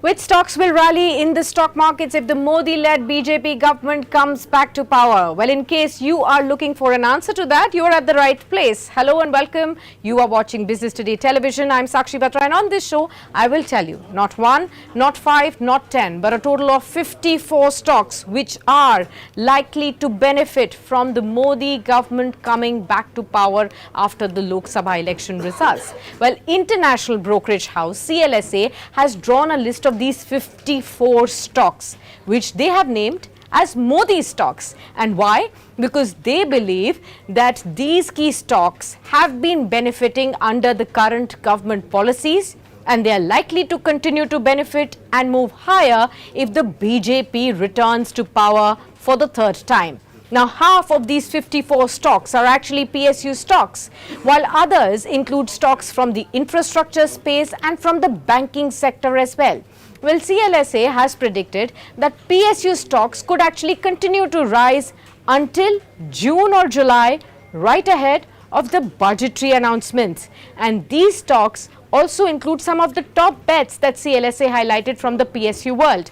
Which stocks will rally in the stock markets if the Modi-led BJP government comes back to power? Well, in case you are looking for an answer to that, you are at the right place. Hello and welcome. You are watching Business Today Television. I'm Sakshi Batra, and on this show, I will tell you not one, not five, not 10, but a total of 54 stocks which are likely to benefit from the Modi government coming back to power after the Lok Sabha election results. Well, international brokerage house CLSA has drawn a list of these 54 stocks which they have named as Modi stocks. And why? Because they believe that these key stocks have been benefiting under the current government policies, and they are likely to continue to benefit and move higher if the BJP returns to power for the third time. Now, half of these 54 stocks are actually PSU stocks, while others include stocks from the infrastructure space and from the banking sector as well. Well, CLSA has predicted that PSU stocks could actually continue to rise until June or July, right ahead of the budgetary announcements. And these stocks also include some of the top bets that CLSA highlighted from the PSU world.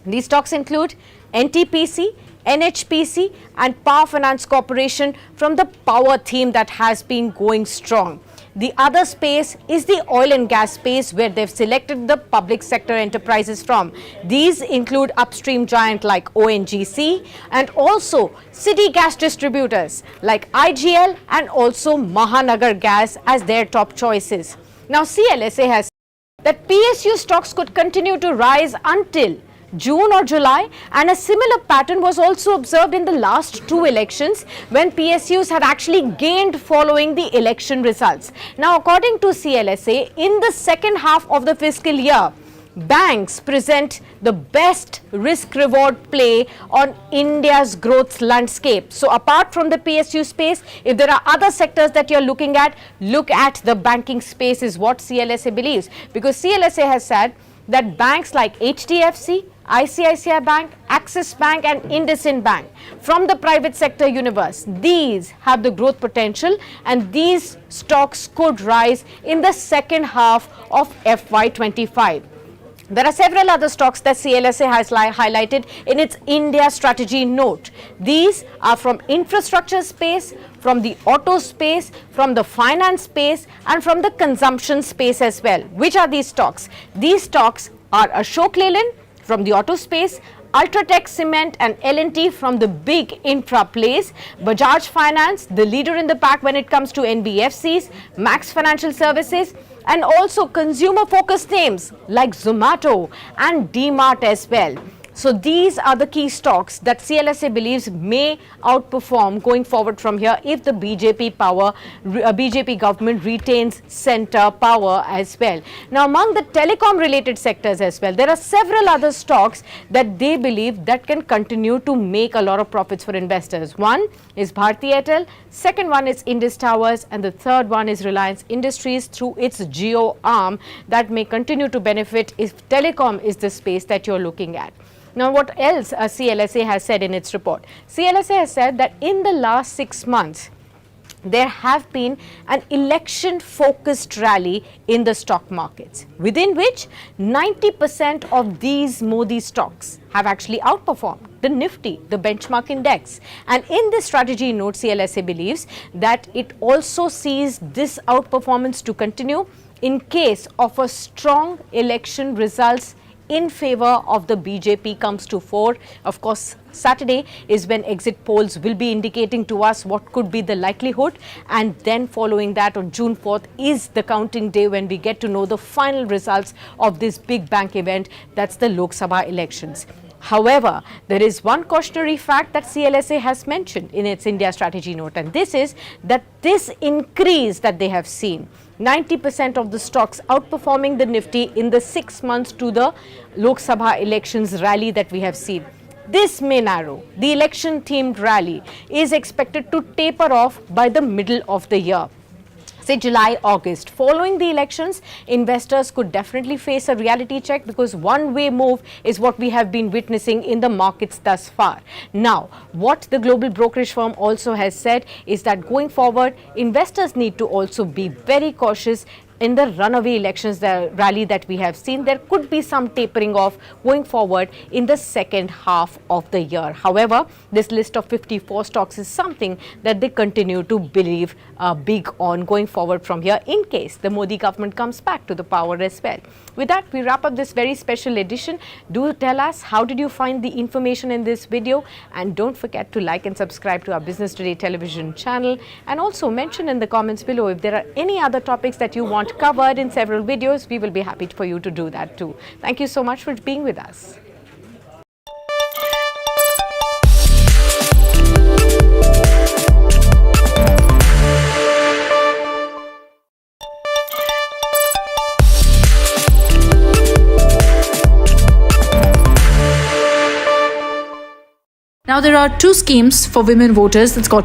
These stocks include NTPC, NHPC and Power Finance Corporation from the power theme that has been going strong. The other space is the oil and gas space, where they've selected the public sector enterprises from. These include upstream giant like ONGC and also city gas distributors like IGL and also Mahanagar Gas as their top choices. Now, CLSA has said that PSU stocks could continue to rise until June or July, and a similar pattern was also observed in the last two elections when PSUs had actually gained following the election results. Now, according to CLSA, in the second half of the fiscal year, banks present the best risk-reward play on India's growth landscape. So, apart from the PSU space, if there are other sectors that you're looking at, look at the banking space is what CLSA believes. Because CLSA has said that banks like HDFC, ICICI Bank, Axis Bank and IndusInd Bank from the private sector universe, these have the growth potential, and these stocks could rise in the second half of FY25. There are several other stocks that CLSA has highlighted in its India strategy note. These are from infrastructure space, from the auto space, from the finance space and from the consumption space as well. Which are these stocks? These stocks are Ashok Leyland from the auto space, Ultratech Cement and L&T from the big infra plays, Bajaj Finance, the leader in the pack when it comes to NBFCs, Max Financial Services, and also consumer-focused names like Zomato and D-Mart as well. So these are the key stocks that CLSA believes may outperform going forward from here if the BJP government retains center power as well. Now, among the telecom related sectors as well, there are several other stocks that they believe that can continue to make a lot of profits for investors. One is Bharti Airtel, second one is Indus Towers, and the third one is Reliance Industries through its Jio arm that may continue to benefit if telecom is the space that you're looking at. Now, what else CLSA has said in its report? CLSA has said that in the last 6 months, there have been an election-focused rally in the stock markets, within which 90% of these Modi stocks have actually outperformed the Nifty, the benchmark index. And in this strategy note, CLSA believes that it also sees this outperformance to continue in case of a strong election results in favor of the BJP comes to fore. Of course, Saturday is when exit polls will be indicating to us what could be the likelihood, and then following that on June 4th is the counting day when we get to know the final results of this big bank event, that's the Lok Sabha elections. However, there is one cautionary fact that CLSA has mentioned in its India strategy note, and this is that this increase that they have seen, 90% of the stocks outperforming the Nifty in the 6 months to the Lok Sabha elections rally that we have seen. This may narrow. The election themed rally is expected to taper off by the middle of the year. Say July, August. Following the elections, investors could definitely face a reality check, because one-way move is what we have been witnessing in the markets thus far. Now, what the global brokerage firm also has said is that going forward, investors need to also be very cautious in the runaway elections, the rally that we have seen, there could be some tapering off going forward in the second half of the year. However, this list of 54 stocks is something that they continue to believe big on going forward from here in case the Modi government comes back to the power as well. With that, we wrap up this very special edition. Do tell us, how did you find the information in this video? And don't forget to like and subscribe to our Business Today television channel, and also mention in the comments below if there are any other topics that you want covered in several videos. We will be happy for you to do that too. Thank you so much for being with us. Now there are two schemes for women voters. It's called